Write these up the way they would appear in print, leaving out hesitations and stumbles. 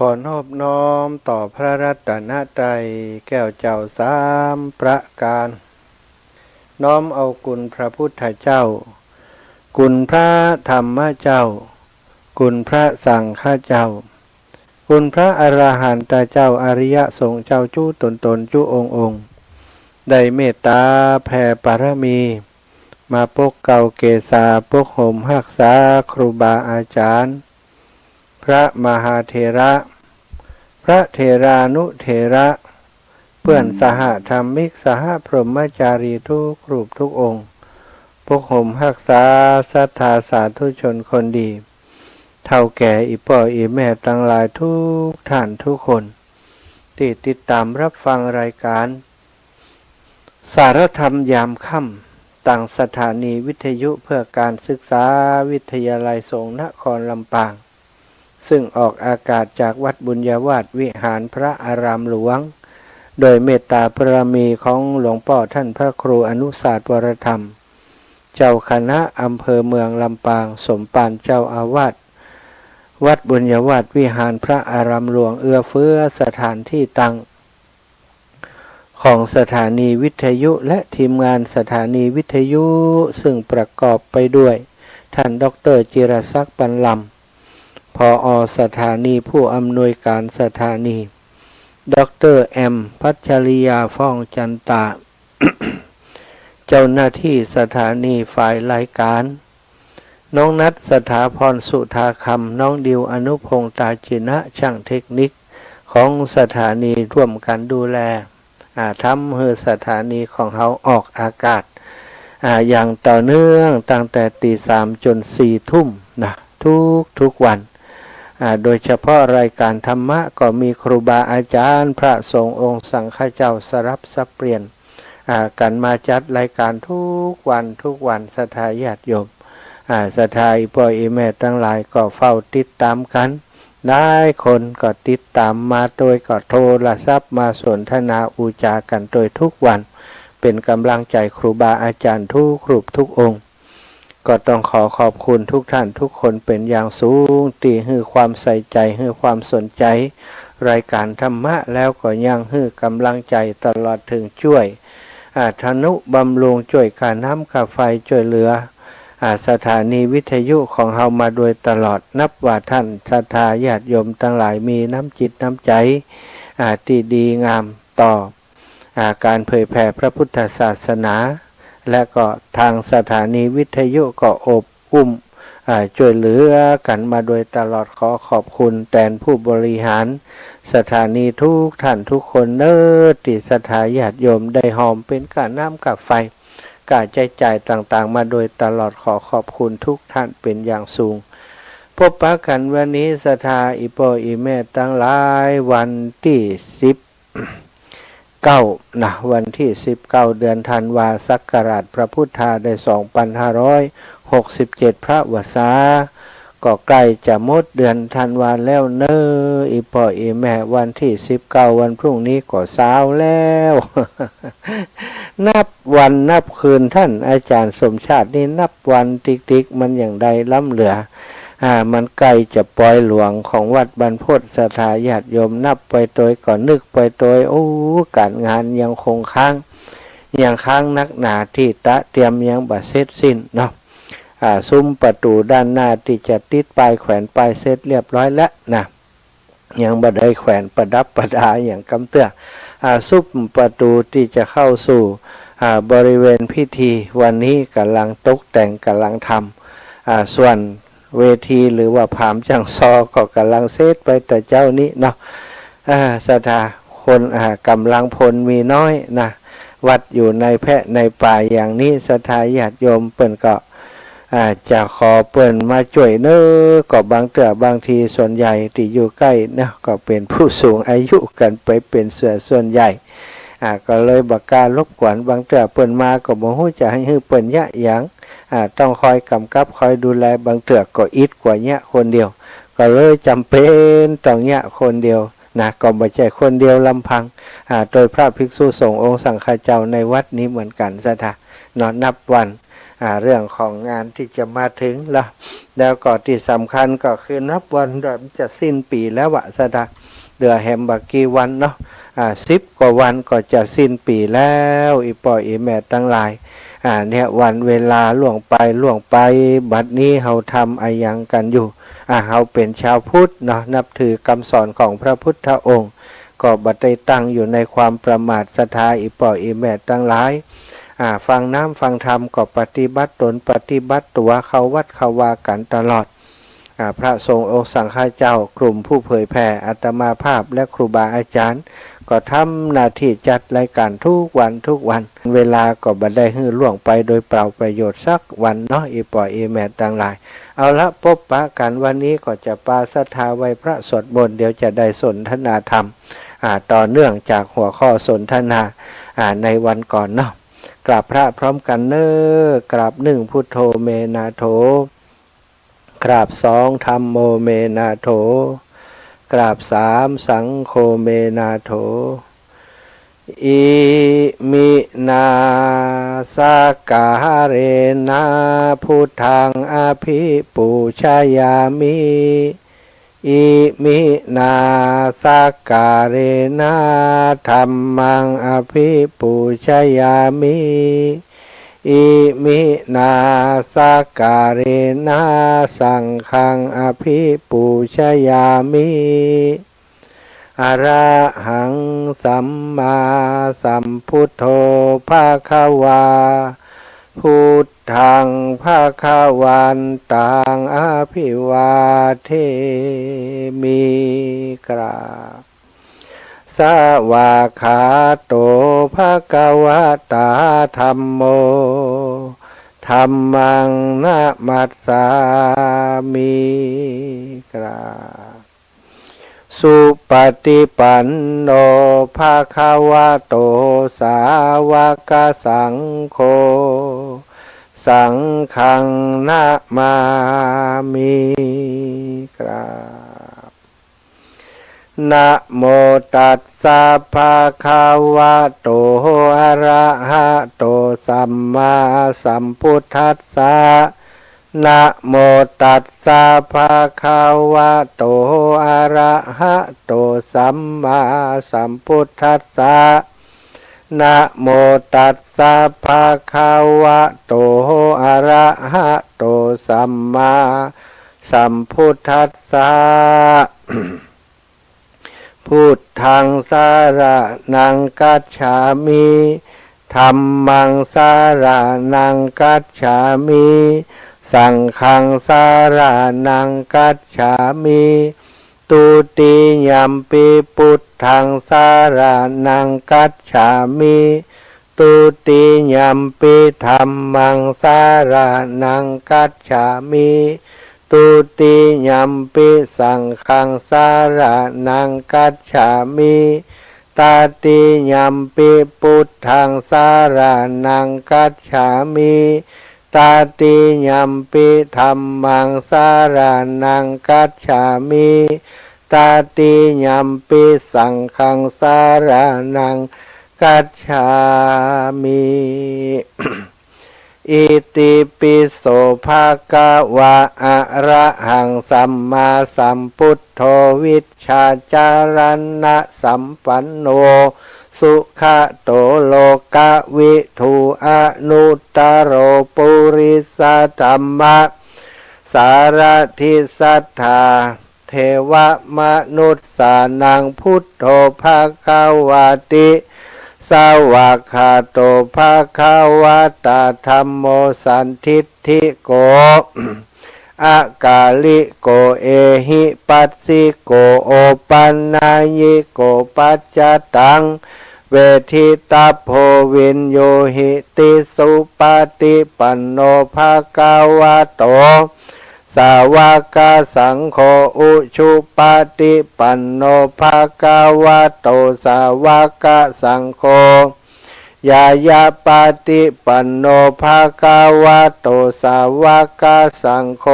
อนอบน้อมต่อพระรัตนตรัยแก้วเจ้าสามประการน้อมเอาคุณพระพุทธเจ้าคุณพระธรรมเจ้าคุณพระสังฆเจ้าคุณพระอรหันตเจ้าอริยสงฆ์เจ้าจู้ตนจู้องค์ได้เมตตาแผ่ปารมีมาปกเก่าเกษาปกห่มหักษาครูบาอาจารย์พระมหาเถระพระเถรานุเถระเพื่อนสหธรรมิกสหพรหมจารีทุกรูปทุกองค์ปกห่มหักษาศรัทธาสาธุชนคนดีเท่าแก่อีพ่ออีแม่ทั้งหลายทุกท่านทุกคนที่ติดตามรับฟังรายการสารธรรมยามค่ำต่างสถานีวิทยุเพื่อการศึกษาวิทยาลัยสงฆ์นครลำปางซึ่งออกอากาศจากวัดบุญญาวาสวิหารพระอารามหลวงโดยเมตตาบารมีของหลวงพ่อท่านพระครูอนุศาสตร์วรธรรมเจ้าคณะอำเภอเมืองลำปางสมปานเจ้าอาวาสวัดบุญญาวาสวิหารพระอารามหลวงเอื้อเฟื้อสถานที่ตั้งของสถานีวิทยุและทีมงานสถานีวิทยุซึ่งประกอบไปด้วยท่านดร.จิรศักดิ์ ปันลำผอ.สถานีผู้อำนวยการสถานีดร.แอมพัชริยาฟ้องจันตา เจ้าหน้าที่สถานีฝ่ายรายการน้องนัทสถาพรสุธาคำน้องดิวอนุพงษ์ตาจินะช่างเทคนิคของสถานีร่วมกันดูแลทำให้สถานีของเขาออกอากาศอย่างต่อเนื่องตั้งแต่ตี 3จน 4 ทุ่มนะทุกวันโดยเฉพาะรายการธรรมะก็มีครูบาอาจารย์พระสงฆ์องค์สังฆเจ้าสลับสับเปลี่ยนกันมาจัดรายการทุกวันศรัทธาญาติโยมศรัทธาพ่อแม่ทั้งหลายก็เฝ้าติดตามกันได้คนก็ติดตามมาโดยก็โทรศัพท์มาสนทนาอุจากันโดยทุกวันเป็นกำลังใจครูบาอาจารย์ทุกรูปทุกองค์ก็ต้องขอบคุณทุกท่านทุกคนเป็นอย่างสูงที่ให้ความใส่ใจให้ความสนใจรายการธรรมะแล้วก็ยังให้กำลังใจตลอดถึงช่วยทนุบำรุงช่วยค่าน้ำค่าไฟช่วยเหลือสถานีวิทยุของเฮามาโดยตลอดนับว่าท่านศรัทธาญาติโยมทั้งหลายมีน้ำจิตน้ำใจที่ดีงามต่อการเผยแผ่พระพุทธศาสนาและก็ทางสถานีวิทยุก็อบอุ้มช่วยเหลือกันมาโดยตลอดขอบคุณแทนผู้บริหารสถานีทุกท่านทุกคนที่ศรัทธาญาติโยมได้หอมเป็นกาน้ำกับไฟกาใจจ่ายต่างๆมาโดยตลอดขอบคุณทุกท่านเป็นอย่างสูงพบปะกันวันนี้ศรัทธาอีพ่ออีแม่ทั้งหลายวันที่19วันที่19เดือนธันวาศักราชพระพุทธาได้2567พระวษาก็ใกล้จะหมดเดือนธันวาแล้วอีพ่ออีแม่วันที่19วันพรุ่งนี้ก็เช้าแล้ว นับวันนับคืนท่านอาจารย์สมชาตินี่นับวันติ๊กๆมันอย่างใดล้ำเหลือมันใกล้จะปล่อยหลวงของวัดบรรพตศรัทธาญาติโยมนับไปโดยก่อนนึกไปโดยการงานยังคงค้างนักหนาที่เตรียมยังบ่เสร็จสิ้นเนาะซุ้มประตูด้านหน้าที่จะติดป้ายแขวนป้ายเสร็จเรียบร้อยแล้วนะยังบ่ได้แขวนประดับประดาอย่างกำเตื้อซุ้มประตูที่จะเข้าสู่บริเวณพิธีวันนี้กำลังตกแต่งกำลังทำส่วนเวทีหรือว่าผามจังซอก็กำลังเซตไปแต่เจ้านี้เนาะศรัทธาคนกำลังพลมีน้อยนะวัดอยู่ในแพะในป่าอย่างนี้ศรัทธาญาติโยมเปิ้นก็จะขอเปิ้นมาช่วยก็บางบางทีส่วนใหญ่ที่อยู่ใกล้นะก็เป็นผู้สูงอายุกันไปเป็นส่วนใหญ่ก็เลยบักการรบกวนบางเปิ้นมาก็บ่ฮู้จะให้เปิ้นยะหยังต้องคอยกำกับคอยดูแลบางก็อิดกว่าเนี้ยคนเดียวก็เลยจำเป็นต้องเนี้ยคนเดียวนะก็ไม่ใช่คนเดียวลำพังโดยพระภิกษุสงฆ์องค์สังฆเจ้าในวัดนี้เหมือนกันศรัทธานอนนับวัน เรื่องของงานที่จะมาถึงแล้วก็ที่สำคัญก็คือนับวันจะสิ้นปีแล้ววะสดาเดือแฮมบักกี่วันเนาะ10 กว่าวันก็จะสิ้นปีแล้วอีปออีแม่ทั้งหลายเนี่ยวันเวลาล่วงไปบัดนี้เฮาทำอะไรยังกันอยู่เฮาเป็นชาวพุทธเนาะนับถือคำสอนของพระพุทธองค์ก็บัดได้ตั้งอยู่ในความประมาทศรัทธาอีปออีแม่ทั้งหลายฟังน้ำฟังธรรมก็ปฏิบัติตนปฏิบัติตัวเข้าวัดเข้าวากันตลอดพระสงฆ์องค์สังฆเจ้ากลุ่มผู้เผยแผ่อัตมาภาพและครูบาอาจารย์ก็ทำหน้าที่จัดรายการทุกวันเวลาก็บัดได้ฮื้อล่วงไปโดยเปล่าประโยชน์สักวันเนาะอีปออีแม่ต่างหลายเอาละพบปะกันวันนี้ก็จะปาศรัทธาไว้พระสวดมนต์เดี๋ยวจะได้สนทนาธรรมต่อเนื่องจากหัวข้อสนทนาในวันก่อนเนาะกราบพระพร้อมกันเนอกราบ1พุทโธเมนาโถกราบ2ธัมโมเมนาโถกราบ3สังโฆเมนาโถอิมินาสกาเรนะพุทธังอภิปูชยามิอิมินาสกาเรนะธัมมังอภิปูชยามิอิมินาสการเรนะสังฆังอภิปูชยามิอะระหังสัมมาสัมพุทโธภะคะวาพุทธังภะคะวันตังอภิวาเทมิกราบสวากขาโตภะคะวะตาธัมโมธัมมังนะมัสสามิกราบสุปฏิปันโนภะคะวะโตสาวกสังโฆสังฆังนะมามิกราบนะโมตัสสะภะคะวะโตอะระหะโตสัมมาสัมพุทธัสสะนะโมตัสสะภะคะวะโตอะระหะโตสัมมาสัมพุทธัสสะนะโมตัสสะภะคะวะโตอะระหะโตสัมมาสัมพุทธัสสะพุทธังสารนังกัจฉามิธัมมังสารนังกัจฉามิสังฆังสารนังกัจฉามิตุติยัมปิพุทธังสารนังกัจฉามิตุติยัมปิธัมมังสารนังกัจฉามิตุติยัมปิสังฆังสารนังกัจฉามิตาติยัมปิพุทธังสารนังกัจฉามิตาติยัมปิธัมมังสารนังกัจฉามิตาติยัมปิสังฆังสารนังกัจฉามิอิติปิโสภะคะวะอะระหังสัมมาสัมพุทโธวิชชาจารณะสัมปันโนสุขะโตโลกวิทูอนุตตโรปุริสธรรมะสารทิสัทธาเทวมนุษย์สานังพุทโธภะคะวะติสวากขาโตภะคะวะตาธัมโมสันทิฏฐิโกอากาลิโกเอหิปัสสิโกโอปันนายโกปัจจตังเวทิตาโพวินโยหิติสุปฏิปันโนภะคะวะโตสาวกสังโฆอุชุปฏิปันโนภะคะวะโตสาวกสังโฆยายาปฏิปันโนภะคะวะโตสาวกสังโฆ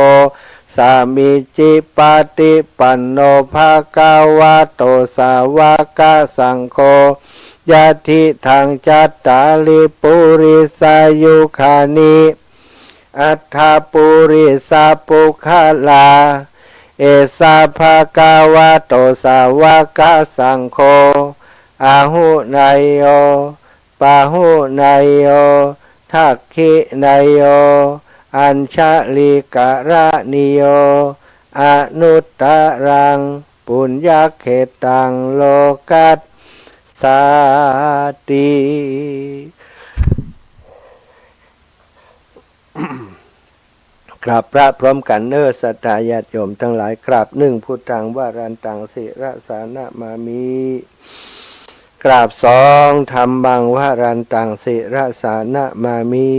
สามิจิปฏิปันโนภะคะวะโตสาวกสังโฆยะทิทังจัตตาลิปุริสายุคานิ อัฏฐปุริสาปุคลาเอสาภะกาวะโตสาวกสังโฆอาหุนายโยปาหุนายโยทักขินายโยอัญชลิกะระนิโยอนุตตรังปุญญเขตังโลกัสสาติกราบพระพร้อมกันเนอสัตตาญาติโยมทั้งหลายกราบหนึ่งพุทธังวารันตังสิระสานะมามิกราบสองธรรมังวารันตังสิระสานะมามิ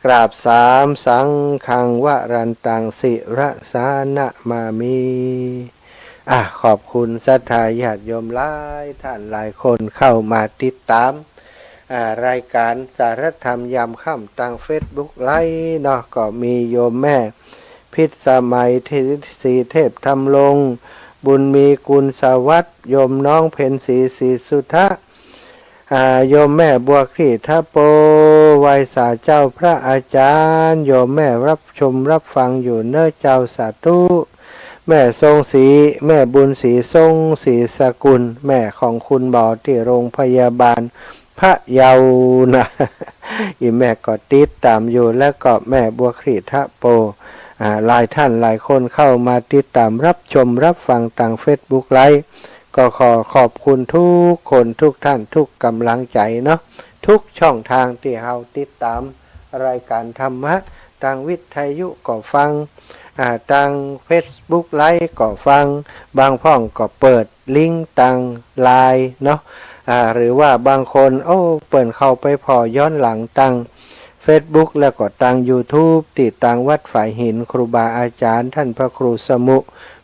กราบสามสังฆังวารันตังสิระสานะมามิขอบคุณสัทธาญาติโยมหลายท่านหลายคนเข้ามาติดตามรายการสารธรรมยามค่ำทางเฟซบุ๊กไลฟ์เนาะก็มีโยมแม่พิษสมัยเทศรีเทพธรรมลงบุญมีกุลสวัสดิ์โยมน้องเพ็ญศรีศรีสุทะโยมแม่บัวขีทะโปไวยสาเจ้าพระอาจารย์โยมแม่รับชมรับฟังอยู่เน้อเจ้าสาธุแม่ทรงศรีแม่บุญศรีทรงศรีสกุลแม่ของคุณหมอที่โรงพยาบาลพระเยานะอีแม่ก็ติดตามอยู่แล้วก็แม่บัวขีทะโปหลายท่านหลายคนเข้ามาติดตามรับชมรับฟังทางเฟซบุ๊กไลฟ์ก็ขอบคุณทุกคนทุกท่านทุกกำลังใจเนาะทุกช่องทางที่เราติดตามรายการธรรมะทางวิทยุก็ฟังทางเฟซบุ๊กไลฟ์ก็ฟังบางพ่องก็เปิดลิงก์ทางไลน์เนาะหรือว่าบางคนเปิดเข้าไปพอย้อนหลังตัง Facebook แล้วก็ตัง YouTube ติดตังวัดฝ่ายหินครูบาอาจารย์ท่านพระครูสมุ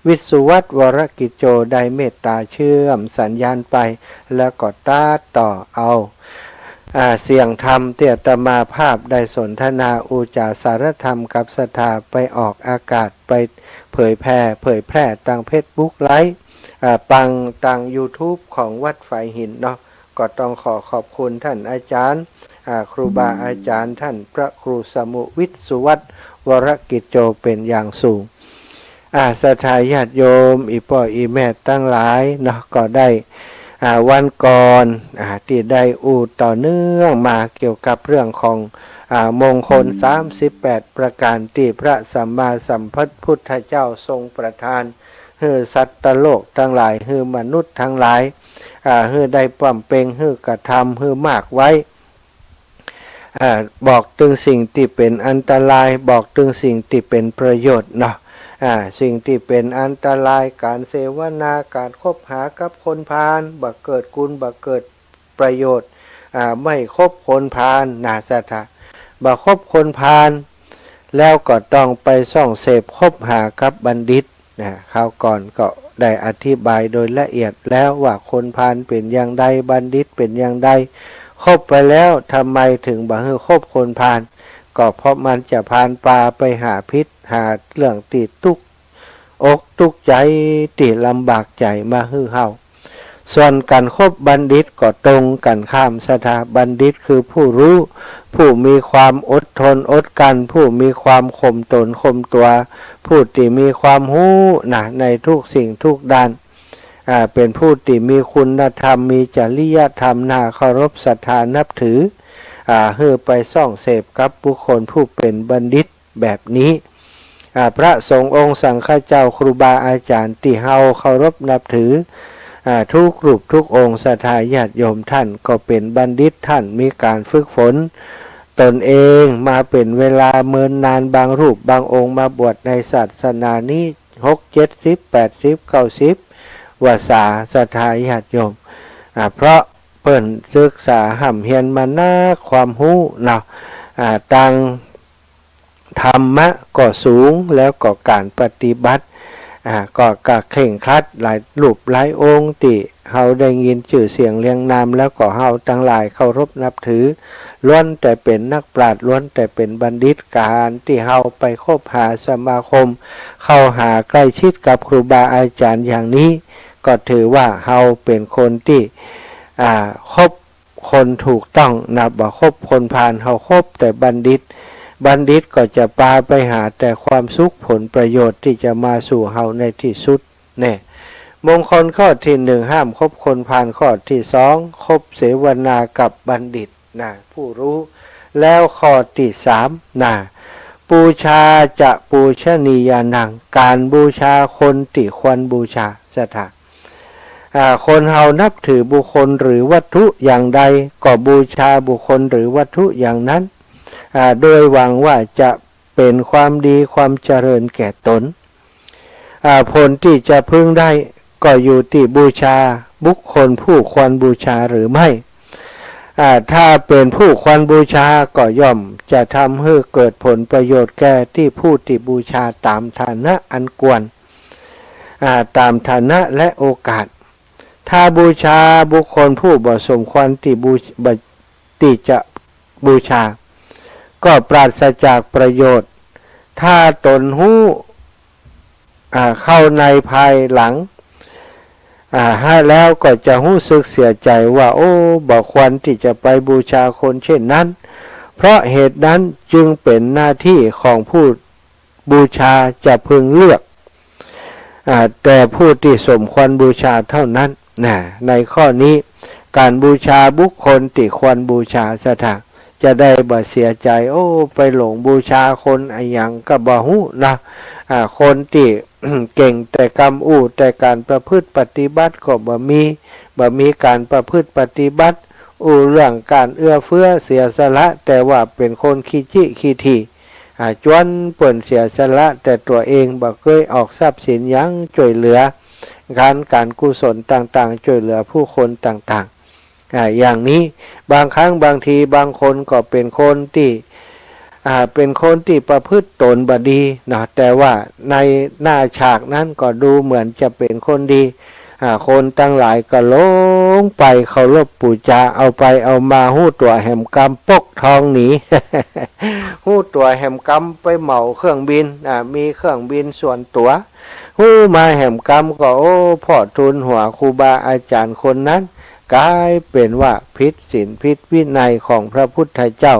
วิสุวัตวรกิจโจได้เมตตาเชื่อมสัญญาณไปแล้วก็ตัดต่อเอาเสียงธรรมเตียตมาภาพได้สนทนาอุจาสารธรรมกับศรัทธาไปออกอากาศไปเผยแพร่ทาง Facebook ไลฟ์ปังทาง YouTube ของวัดฝ่ายหินเนาะก็ต้องขอบคุณท่านอาจารย์ครูบาอาจารย์ท่านพระครูสมุวิสุวัตวรกิจโจเป็นอย่างสูงศรัทธาญาติโยมอีพ่ออีแม่ตั้งหลายเนาะก็ได้วันก่อนที่ได้ต่อเนื่องมาเกี่ยวกับเรื่องของมงคล38ประการที่พระสัมมาสัมพุทธเจ้าทรงประทานให้สัตว์โลกทั้งหลายให้มนุษย์ทั้งหลายให้ได้ป้ำเพ็งให้กระทำให้มากไว้บอกถึงสิ่งที่เป็นอันตรายบอกถึงสิ่งที่เป็นประโยชน์เนาะสิ่งที่เป็นอันตรายการเสวนาการคบหากับคนพาลบักเกิดกุลบักเกิดประโยชน์ไม่คบคนพาลนาสัทธะบักคบคนพาลแล้วก็ต้องไปส่องเสพคบหากับบัณฑิตคราวก่อนก็ได้อธิบายโดยละเอียดแล้วว่าคนพาลเป็นอย่างใดบัณฑิตเป็นอย่างใดคบไปแล้วทำไมถึงบังเอิญคบคนพาลก็เพราะมันจะพาปลาไปหาพิษหาเรื่องติดทุกอกทุกใจติดลำบากใจมาฮือเฮาส่วนการคบบัณฑิตก็ตรงกันข้ามสถาบัณฑิตคือผู้รู้ผู้มีความอดทนอดกันผู้มีความข่มตนข่มตัวผู้ที่มีความรู้ในทุกสิ่งทุกด้านเป็นผู้ที่มีคุณธรรมมีจริยธรรมน่าเคารพศรัทธานับถือให้ไปส่องเสพกับบุคคลผู้เป็นบัณฑิตแบบนี้พระสงฆ์องค์สังฆเจ้าครูบาอาจารย์ที่เฮาเคารพนับถือทุกรูปทุกองค์ศรัทธาญาติโยมท่านก็เป็นบัณฑิตท่านมีการฝึกฝนตนเองมาเป็นเวลาเมินนานบางรูปบางองค์มาบวชในศาสนานี้6 70 80 90วาสาศรัทธาญาติโยมเพราะเปิ้นศึกษาห่ำเฮียนมาหน้าความรู้เนาะตังธรรมะก็สูงแล้วก็การปฏิบัติก็เข่งครัดหลายรูปหลายองค์ที่เฮาได้ยินชื่อเสียงเรียงนามแล้วก็เฮาทั้งหลายเคารพนับถือล้วนแต่เป็นนักปราชญ์ล้วนแต่เป็นบัณฑิตการที่เฮาไปคบหาสมาคมเข้าหาใกล้ชิดกับครูบาอาจารย์อย่างนี้ก็ถือว่าเฮาเป็นคนที่คบคนถูกต้องนะบ่คบคนพาลเฮาคบแต่บัณฑิต บัณฑิตก็จะพาไปหาแต่ความสุขผลประโยชน์ที่จะมาสู่เฮาในที่สุดเนี่ยมงคลข้อที่หนึ่งห้ามคบคนพาลข้อที่สองคบเสวนากับบัณฑิตนะผู้รู้แล้วข้อที่สามนะบูชาจะปูชนียานังการบูชาคนที่ควรบูชาสถาคนเฮานับถือบุคคลหรือวัตถุอย่างใดก็บูชาบุคคลหรือวัตถุอย่างนั้นโดยหวังว่าจะเป็นความดีความเจริญแก่ตนผลที่จะพึงได้ก็อยู่ที่บูชาบุคคลผู้ควรบูชาหรือไม่ถ้าเป็นผู้ควรบูชาก็ย่อมจะทำให้เกิดผลประโยชน์แก่ที่ผู้ที่บูชาตามฐานะอันควรตามฐานะและโอกาสถ้าบูชาบุคคลผู้บ่สมควรที่จะบูชาก็ปราศจากประโยชน์ถ้าตนเข้าในภายหลังให้แล้วก็จะรู้สึกเสียใจว่าโอ้บ่ควรที่จะไปบูชาคนเช่นนั้นเพราะเหตุนั้นจึงเป็นหน้าที่ของผู้บูชาจะพึงเลือกแต่ผู้ที่สมควรบูชาเท่านั้นในข้อนี้การบูชาบุคคลที่ควรบูชาสถานจะได้บ่เสียใจโอ้ไปหลงบูชาคนอย่างก็บ่ฮู้นะคนที่ เก่งแต่กรรมอู้แต่การประพฤติปฏิบัติก็บ่มีการประพฤติปฏิบัติเรื่องการเอื้อเฟื้อเสียสละแต่ว่าเป็นคนขี้จี้ขี้ถี่จวนเปิ่นเสียสละแต่ตัวเองบ่เคยออกทรัพย์สินหยังช่วยเหลือการกุศลต่างๆช่วยเหลือผู้คนต่างๆอย่างนี้บางครั้งบางทีบางคนก็เป็นคนที่ประพฤติตนบดีนะแต่ว่าในหน้าฉากนั้นก็ดูเหมือนจะเป็นคนดีคนตั้งหลายก็ลงไปเคารพบูชาเอาไปเอามาหู้ตัวแหมกำปกทองหนี หู้ตัวแหมกำไปเหมาเครื่องบินมีเครื่องบินส่วนตัวหู้มาแหมกำก็โอ้พ่อทุนหัวครูบาอาจารย์คนนั้นกลายเป็นว่าผิดศีลผิดวินัยของพระพุทธเจ้า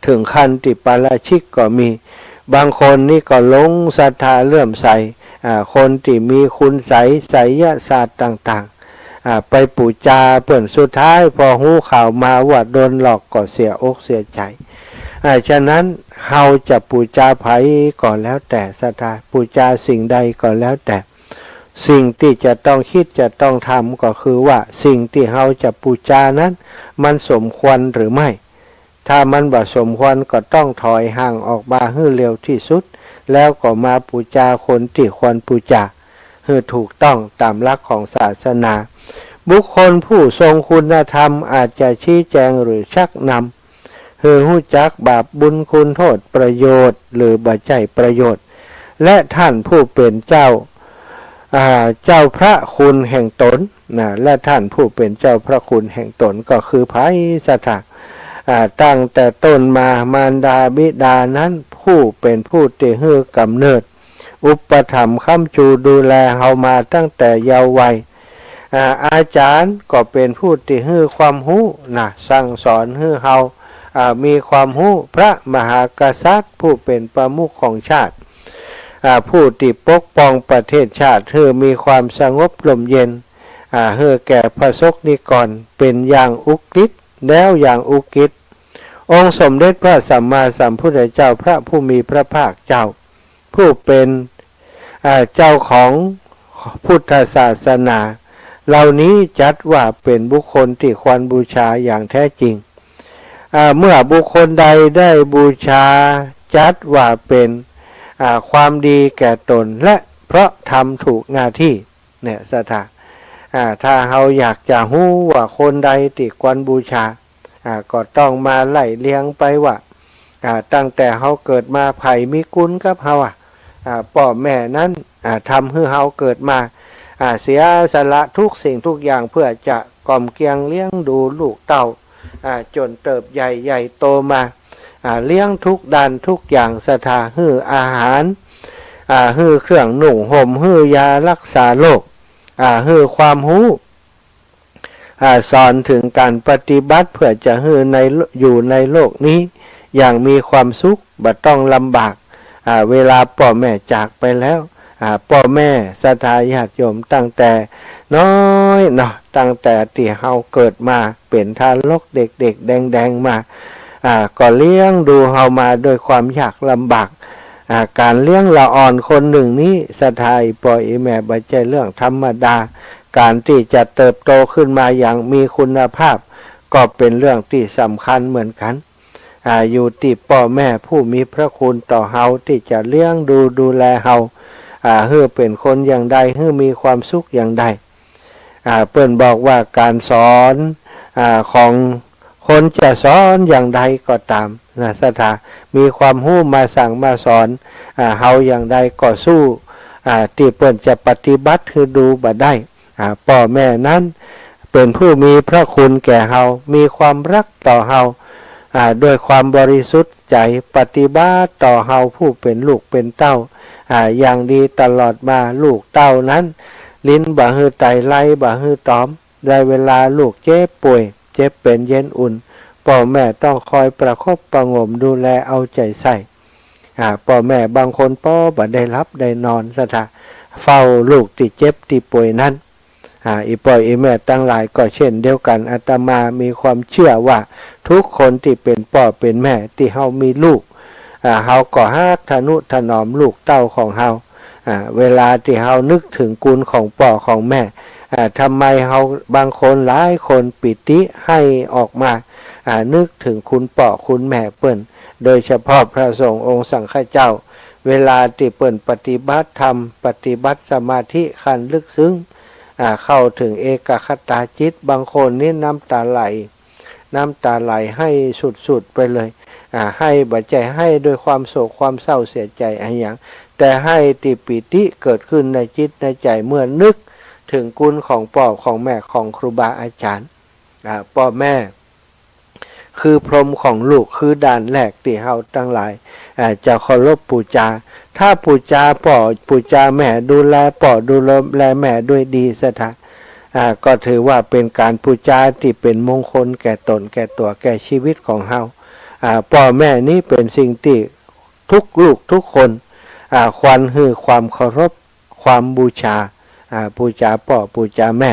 ถึงขั้นติปาราชิกก็มีบางคนนี่ก็หลงศรัทธาเลื่อมใสคนที่มีคุณไสยศาสตร์ต่างๆไปปูจาเปิ่นสุดท้ายพอหูข่าวมาว่าโดนหลอกก็เสียอกเสียใจฉะนั้นเฮาจะปูจาไผก็แล้วแต่ศรัทธาปูจาสิ่งใดก็แล้วแต่สิ่งที่จะต้องคิดจะต้องทำก็คือว่าสิ่งที่เฮาจะปูจานั้นมันสมควรหรือไม่ถ้ามันบ่สมควรก็ต้องถอยห่างออกมาให้เร็วที่สุดแล้วก็มาปูจาคนที่ควรปูจาให้ถูกต้องตามหลักของศาสนาบุคคลผู้ทรงคุณธรรมอาจจะชี้แจงหรือชักนำให้รู้จักบาปบุญคุณโทษประโยชน์หรือบ่ใช่ประโยชน์และท่านผู้เป็นเจ้าพระคุณแห่งตนและท่านผู้เป็นเจ้าพระคุณแห่งตนก็คือไผสถาตั้งแต่ต้นมามารดาบิดานั้นผู้เป็นผู้ที่ให้กำเนิดอุปถัมภ์ค้ำชูดูแลเฮามาตั้งแต่เยาว์วัยอาจารย์ก็เป็นผู้ที่ให้ความรู้สั่งสอนให้เฮามีความรู้พระมหากษัตริย์ผู้เป็นประมุขของชาติผู้ที่ปกป้องประเทศชาติให้มีความสงบลมเย็นให้แก่พระสงฆ์นิกรเป็นอย่างอุกฤษแล้วอย่างอุกิจองค์สมเด็จพระสัมมาสัมพุทธเจ้าพระผู้มีพระภาคเจ้าผู้เป็นเจ้าของพุทธศาสนาเหล่านี้จัดว่าเป็นบุคคลที่ควรบูชาอย่างแท้จริงเมื่อบุคคลใดได้บูชาจัดว่าเป็นความดีแก่ตนและเพราะทำถูกหน้าที่เนี่ยสถาถ้าเราอยากจะรู้ว่าคนใดที่ควรบูชาก็ต้องมาไล่เลียงไปว่าตั้งแต่เราเกิดมาไผมีคุณกับเราพ่อแม่นั้นทำให้เราเกิดมาเสียสละทุกสิ่งทุกอย่างเพื่อจะกล่อมเกลียงเลี้ยงดูลูกเต้าจนเติบใหญ่โตมาเลี้ยงทุกด้านทุกอย่างสถาให้อาหารให้เครื่องนุ่งห่มให้ยารักษาโรคให้ความรู้สอนถึงการปฏิบัติเพื่อจะให้อยู่ในโลกนี้ อย่างมีความสุขบ่ต้องลำบากเวลาพ่อแม่จากไปแล้วพ่อแม่ศรัทธาญาติโยมตั้งแต่น้อยเนาะตั้งแต่ที่เฮาเกิดมาเป็นทารกเด็กๆแดงๆมาก็เลี้ยงดูเฮามาด้วยความยากลำบากการเลี้ยงละอ่อนคนหนึ่งนี้ศรัทธาพ่อแม่บ่ใช่เรื่องธรรมดาการที่จะเติบโตขึ้นมาอย่างมีคุณภาพก็เป็นเรื่องที่สำคัญเหมือนกันอยู่ที่พ่อแม่ผู้มีพระคุณต่อเฮาที่จะเลี้ยงดูแลเฮาให้เป็นคนอย่างใดให้มีความสุขอย่างใดเปิ้นบอกว่าการสอนของคนจะสอนอย่างใดก็ตามศรัทธามีความรู้มาสั่งมาสอนเฮาอย่างใดก็สู้ที่เปิ้นจะปฏิบัติคือดูบ่ได้พ่อแม่นั้นเป็นผู้มีพระคุณแก่เฮามีความรักต่อเฮาด้วยความบริสุทธิ์ใจปฏิบัติต่อเฮาผู้เป็นลูกเป็นเต้าอย่างดีตลอดมาลูกเต้านั้นลิ้นบ่ฮือไตไล่บ่ฮือตอมได้เวลาลูกเจ็บป่วยเจ็บเป็นเย็นอุ่นพ่อแม่ต้องคอยประคบประหงมดูแลเอาใจใส่พ่อแม่บางคนบ่ได้รับได้นอนซะท่าเฝ้าลูกที่เจ็บที่ป่วยนั้นอีพ่ออีแม่ตั้งหลายก็เช่นเดียวกันอาตมามีความเชื่อว่าทุกคนที่เป็นพ่อเป็นแม่ที่เฮามีลูกเฮาก็ฮักทนุถนอมลูกเต้าของเฮาเวลาที่เฮานึกถึงคุณของพ่อของแม่ทำไมเฮาบางคนหลายคนปิติให้ออกมานึกถึงคุณพ่อคุณแม่เปิ้นโดยเฉพาะพระสงฆ์องค์สังฆเจ้าเวลาที่เปิ้นปฏิบัติธรรมปฏิบัติสมาธิขั้นลึกซึ้งเข้าถึงเอกคตาจิตบางคนนี่น้ำตาไหลให้สุดๆไปเลยให้บัดใจให้ด้วยความโศกความเศร้าเสียใจอะไรอย่างแต่ให้ติปิติเกิดขึ้นในจิตในใจเมื่อนึกถึงคุณของพ่อของแม่ของครูบาอาจารย์พ่อแม่คือพรหมของลูกคือด่านแรกที่เฮาทั้งหลายจะเคารพบูชาถ้าบูชาพ่อบูชาแม่ดูแลพ่อดูแลแม่ด้วยดีซะท่าก็ถือว่าเป็นการบูชาที่เป็นมงคลแก่ตนแก่ตัวแก่ชีวิตของเฮาพ่อแม่นี้เป็นสิ่งที่ทุกลูกทุกคนควรให้ความเคารพความบูชาบูชาพ่อบูชาแม่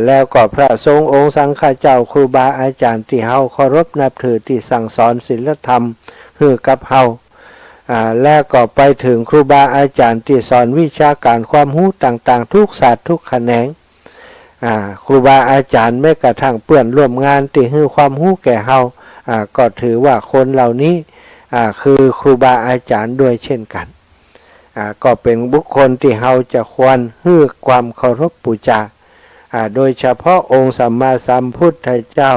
แล้วก็พระสงฆ์องค์สังฆเจ้าครูบาอาจารย์ที่เฮาเคารพนับถือที่สั่งสอนศีลธรรมให้กับเฮาแล้วก็ไปถึงครูบาอาจารย์ที่สอนวิชาการความรู้ต่างๆทุกศาสตร์ทุกแขนงครูบาอาจารย์แม้กระทั่งเพื่อนร่วมงานที่ให้ความรู้แก่เฮาก็ถือว่าคนเหล่านี้คือครูบาอาจารย์ด้วยเช่นกันก็เป็นบุคคลที่เฮาจะควรให้ความเคารพบูชาโดยเฉพาะองค์สัมมาสัมพุทธเจ้า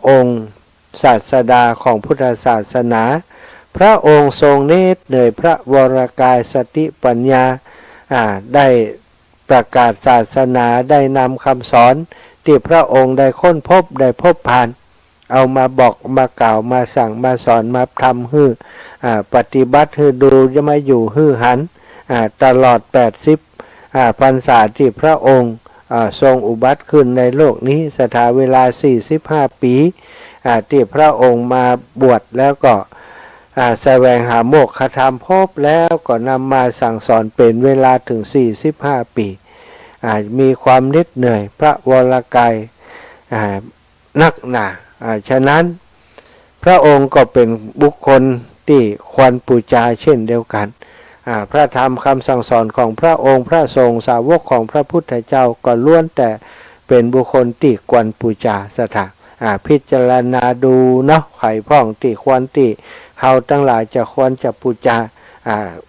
องค์ศาสดาของพุทธศาสนาพระองค์ทรงเนตรเหนื่อยพระวรกายสติปัญญาได้ประกาศศาสนาได้นำคำสอนที่พระองค์ได้ค้นพบได้พบผ่านเอามาบอกมากล่าวมาสั่งมาสอนมาทำให้ปฏิบัติให้ดูจะมาอยู่ให้หันตลอด80พรรษาที่พระองค์ทรงอุบัติขึ้นในโลกนี้สถาเวลา45ปีที่พระองค์มาบวชแล้วก็แสวงหาโมกขธรรมพบแล้วก็นำมาสั่งสอนเป็นเวลาถึง45ปีมีความเหน็ดเหนื่อยพระวรกายนักหนาฉะนั้นพระองค์ก็เป็นบุคคลที่ควรบูชาเช่นเดียวกันพระธรรมคำสั่งสอนของพระองค์พระสงฆ์สาวกของพระพุทธเจ้าก็ล้วนแต่เป็นบุคคลที่ควรบูชาสถานพิจารณาดูเนาะไข่พ่องที่ควรที่เฮาทั้งหลายจะควรจะบูชา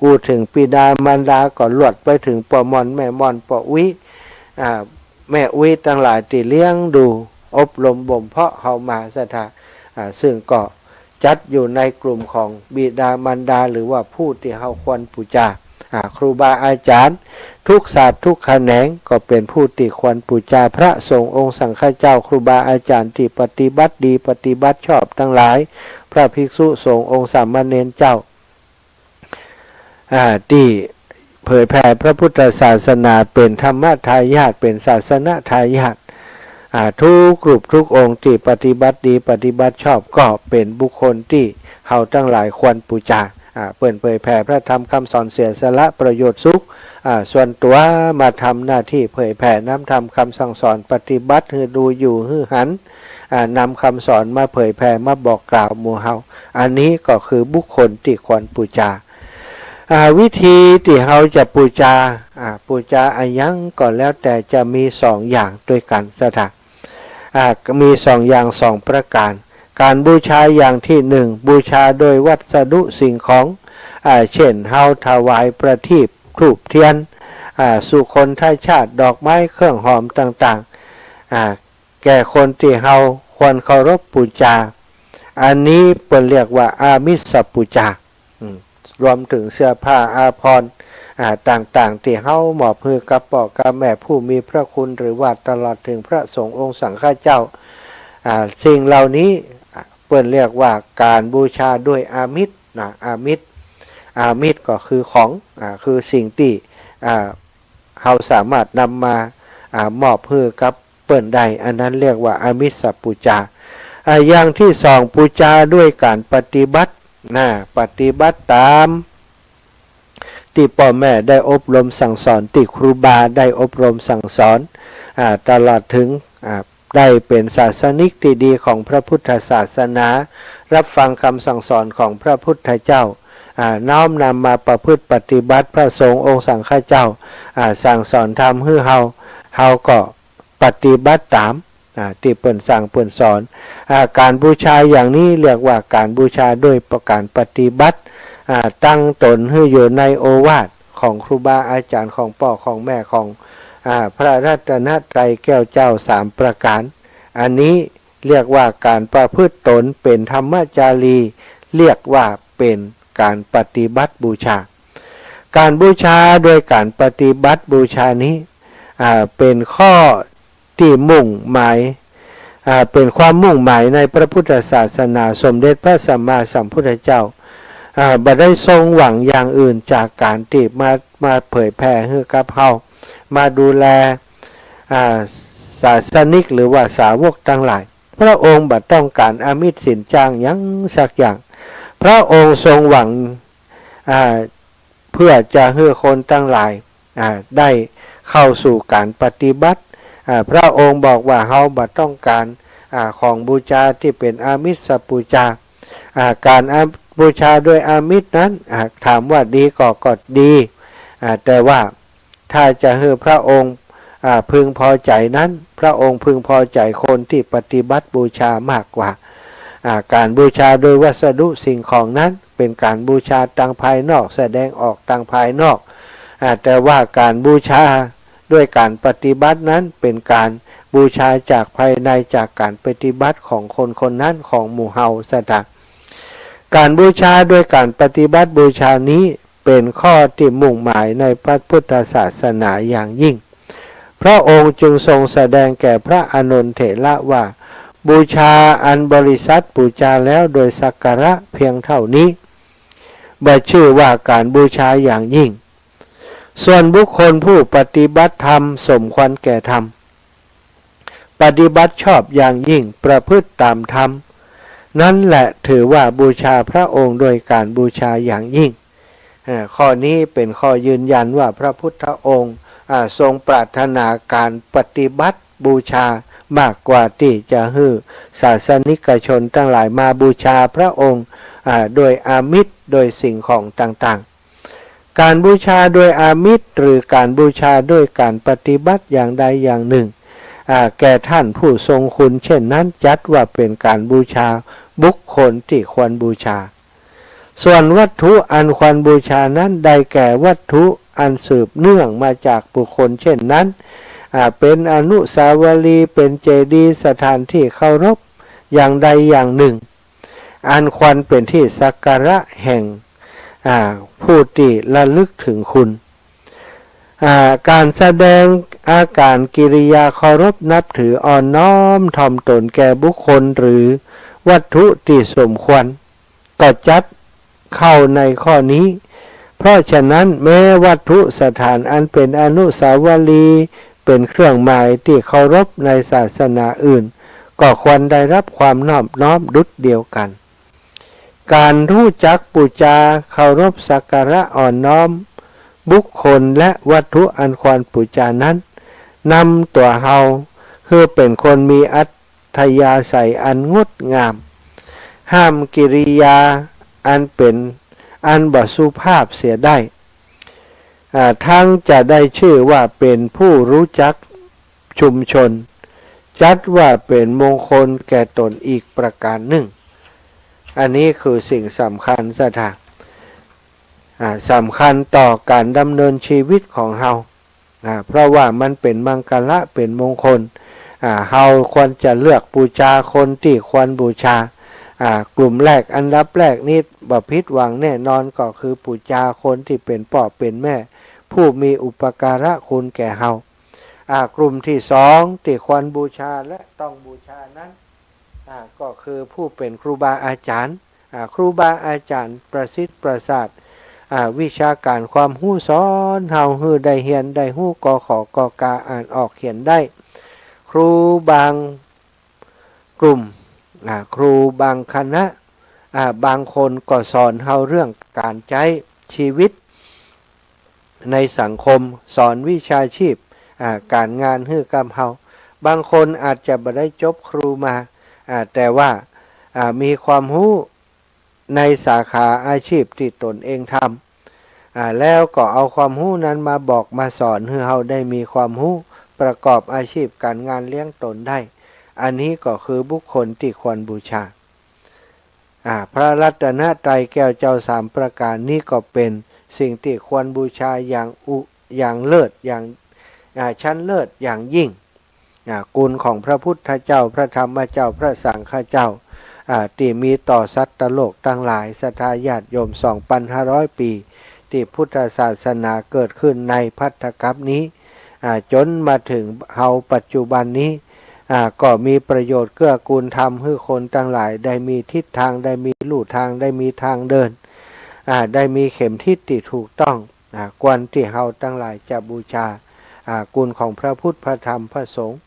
อู้ถึงปิดามารดาก็ลวดไปถึงพ่อมอนแม่มอนพ่อวิแม่วิทั้งหลายที่เลี้ยงดูอบรมบ่มเพาะเฮามาสถานซึ่งก็จัดอยู่ในกลุ่มของบิดามารดาหรือว่าผู้ที่เฮาควรบูชาครูบาอาจารย์ทุกศาสตร์ทุกแขนงก็เป็นผู้ที่ควรบูชาพระสงฆ์องค์สังฆเจ้าครูบาอาจารย์ที่ปฏิบัติดีปฏิบัติชอบทั้งหลายพระภิกษุสงฆ์องค์สามเณรเจ้าที่เผยแผ่พระพุทธศาสนาเป็นธรรมทายาทเป็นศาสนทายาท ทุกกลุ่มทุกองค์ที่ปฏิบัติดีปฏิบัติชอบก็เป็นบุคคลที่เฮาทั้งหลายควรบูชาเปิดเผยแผ่พระธรรมคำสอนเสียสละประโยชน์สุขส่วนตัวมาทำหน้าที่เผยแผ่น้ำธรรมคำสั่งสอนปฏิบัติให้ดูอยู่ให้หันนำคำสอนมาเผยแผ่มาบอกกล่าวหมู่เฮาอันนี้ก็คือบุคคลที่ควรบูชาวิธีที่เฮาจะบูชาอันยังก็แล้วแต่จะมี2อย่างด้วยกันสถานมี2อย่าง2ประการการบูชาอย่างที่1บูชาโดยวัสดุสิ่งของเช่นเฮาถวายประทีปธูปเทียนสุคนทชาติดอกไม้เครื่องหอมต่างๆแก่คนที่เฮาควรเคารพบูชาอันนี้เป็นเรียกว่าอามิสบูชารวมถึงเสื้อผ้าอาภรณ์ต่างๆที่เฮาหมอบให้กับพ่อกับแม่ผู้มีพระคุณหรือว่าตลอดถึงพระสงฆ์องค์สังฆเจ้าสิ่งเหล่านี้เปิ้นเรียกว่าการบูชาด้วยอามิสอามิสก็คือของคือสิ่งที่เฮาสามารถนำมามอบให้กับเปิ้นได้อันนั้นเรียกว่าอามิสบูชาอย่างที่2บูชาด้วยการปฏิบัติปฏิบัติตามที่พ่อแม่ได้อบรมสั่งสอนที่ครูบาได้อบรมสั่งสอนตลอดถึงได้เป็นศาสนิกที่ดีของพระพุทธศาสนารับฟังคำสั่งสอนของพระพุทธเจ้าน้อมนำมาประพฤติปฏิบัติพระสงฆ์องค์สังฆเจ้าสั่งสอนทำให้เฮาก็ปฏิบัติตามที่เปิ่นสั่งเปิ่นสอนการบูชาอย่างนี้เรียกว่าการบูชาด้วยประการปฏิบัติตั้งตนให้อยู่ในโอวาทของครูบาอาจารย์ของพ่อของแม่ของพระรัตนตรัยแก้วเจ้า3ประการอันนี้เรียกว่าการประพฤติตนเป็นธรรมจารีเรียกว่าเป็นการปฏิบัติบูชาการบูชาโดยการปฏิบัติบูชานี้เป็นข้อที่มุ่งหมายเป็นความมุ่งหมายในพระพุทธศาสนาสมเด็จพระสัมมาสัมพุทธเจ้าบ่ได้ทรงหวังอย่างอื่นจากการที่มาเผยแผ่ให้กับเฮามาดูแลศาสนิกหรือว่าสาวกทั้งหลายพระองค์บ่ต้องการอามิสสินจ้างหยังสักอย่างพระองค์ทรงหวังเพื่อจะให้คนทั้งหลายได้เข้าสู่การปฏิบัติพระองค์บอกว่าเฮาบ่ต้องการของบูชาที่เป็นอามิสบูชาการบูชาด้วยอามิสนั้นถามว่าดีก็ดีแต่ว่าถ้าจะให้พระองค์พึงพอใจนั้นพระองค์พึงพอใจคนที่ปฏิบัติบูชามากกว่าการบูชาโดยวัสดุสิ่งของนั้นเป็นการบูชาทางภายนอกแสดงออกทางภายนอกแต่ว่าการบูชาด้วยการปฏิบัตินั้นเป็นการบูชาจากภายในจากการปฏิบัติของคนคนนั้นของหมู่เฮาสถาการบูชาด้วยการปฏิบัติบูชานี้เป็นข้อที่มุ่งหมายในพระพุทธศาสนาอย่างยิ่งพระองค์จึงทรงแสดงแก่พระอานนท์เถระว่าบูชาอันบริสัทธิ์บูชาแล้วโดยสักการะเพียงเท่านี้บ่ชื่อว่าการบูชาอย่างยิ่งส่วนบุคคลผู้ปฏิบัติธรรมสมควรแก่ธรรมปฏิบัติชอบอย่างยิ่งประพฤติตามธรรมนั่นแหละถือว่าบูชาพระองค์โดยการบูชาอย่างยิ่งข้อนี้เป็นข้อยืนยันว่าพระพุทธองค์ทรงปรารถนาการปฏิบัติบูชามากกว่าที่จะให้ศาสนิกชนทั้งหลายมาบูชาพระองค์โดยอามิสโดยสิ่งของต่างๆการบูชาโดยอามิสหรือการบูชาด้วยการปฏิบัติอย่างใดอย่างหนึ่งแก่ท่านผู้ทรงคุณเช่นนั้นจัดว่าเป็นการบูชาบุคคลที่ควรบูชาส่วนวัตถุอันควรบูชานั้นได้แก่วัตถุอันสืบเนื่องมาจากบุคคลเช่นนั้นเป็นอนุสาวรีย์เป็นเจดีย์สถานที่เคารพอย่างใดอย่างหนึ่งอันควรเป็นที่สักการะแห่งผู้ที่ระลึกถึงคุณการแสดงอาการกิริยาเคารพนับถืออ่อนน้อมถ่อมตนแก่บุคคลหรือวัตถุที่สมควรก็จัดเข้าในข้อนี้เพราะฉะนั้นแม้วัตถุสถานอันเป็นอนุสาวรีย์ เป็นเครื่องหมายที่เคารพในศาสนาอื่นก็ควรได้รับความนอบน้อมดุจเดียวกันการรู้จักบูชาเคารพสักการะอ่อนน้อมบุคคลและวัตถุอันควรบูชานั้นนำตัวเฮาคือเป็นคนมีอัธยาศัยอันงดงามห้ามกิริยาอันเป็นอันบ่สุภาพเสียได้ทั้งจะได้ชื่อว่าเป็นผู้รู้จักชุมชนจัดว่าเป็นมงคลแก่ตนอีกประการหนึ่งอันนี้คือสิ่งสำคัญสำคัญต่อการดำเนินชีวิตของเฮาเพราะว่ามันเป็นมังคละเป็นมงคลเฮาควรจะเลือกบูชาคนที่ควรบูชากลุ่มแรกอันดับแรกนี้บ่ผิดหวังแน่นอนก็คือบูชาคนที่เป็นพ่อเป็นแม่ผู้มีอุปการะคุณแก่เฮากลุ่มที่สองที่ควรบูชาและต้องบูชานั้นก็คือผู้เป็นครูบาอาจารย์ครูบาอาจารย์ประสิทธิ์ประสาทวิชาการความรู้สอนเฮาฮือได้เรียนได้ฮู้กขกกาอ่านออกเขียนได้ครูบางกลุ่มครูบางคณะบางคนก็สอนเฮาเรื่องการใช้ชีวิตในสังคมสอนวิชาชีพการงานฮื้อกำเฮาบางคนอาจจะบ่ได้จบครูมาแต่ว่ามีความรู้ในสาขาอาชีพที่ตนเองทำแล้วก็เอาความรู้นั้นมาบอกมาสอนให้เฮาได้มีความรู้ประกอบอาชีพการงานเลี้ยงตนได้อันนี้ก็คือบุคคลที่ควรบูชาพระรัตนตรัยแก้วเจ้าสามประการนี้ก็เป็นสิ่งที่ควรบูชาอย่างเลิศอย่างชั้นเลิศอย่างยิ่งกุลของพระพุทธเจ้าพระธรรมเจ้าพระสังฆเจ้าที่มีต่อสัตว์โลกตั้งหลายศรัทธาญาติโยม 2,500 ปีที่พุทธศาสนาเกิดขึ้นในภัตตกัปนี้จนมาถึงเฮาปัจจุบันนี้ก็มีประโยชน์เกื้อกูลธรรมให้คนตั้งหลายได้มีทิศทางได้มีลู่ทางได้มีทางเดินได้มีเข็มทิศที่ถูกต้องควรที่เฮาตั้งหลายจะบูชากุลของพระพุทธพระธรรมพระสงฆ์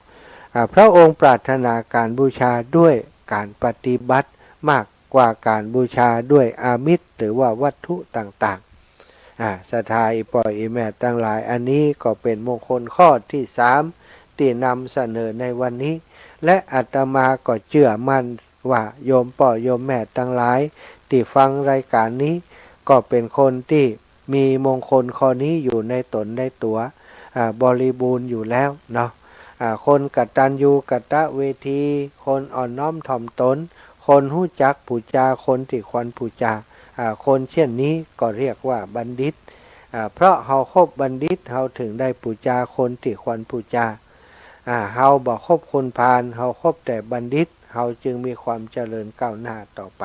พระองค์ปรารถนาการบูชาด้วยการปฏิบัติมากกว่าการบูชาด้วยอามิตรหรือว่าวัตถุต่างๆศรัทธาอีปล่อยอีแม่ตั้งหลายอันนี้ก็เป็นมงคลข้อที่3ที่นำเสนอในวันนี้และอาตมาก็เชื่อมั่นว่าโยมป่อโยมแม่ตั้งหลายที่ฟังรายการนี้ก็เป็นคนที่มีมงคลข้อนี้อยู่ในตนในตัวบริบูรณ์อยู่แล้วเนาะคนกตัญญูกตเวทีคนอ่อนน้อมถ่อมตนคนรู้จักบูชาคนที่ควรบูชาคนเช่นนี้ก็เรียกว่าบัณฑิตเพราะเฮาคบบัณฑิตเฮาถึงได้บูชาคนที่ควรบูชาเฮาบ่คบคนพาลเฮาคบแต่บัณฑิตเฮาจึงมีความเจริญก้าวหน้าต่อไป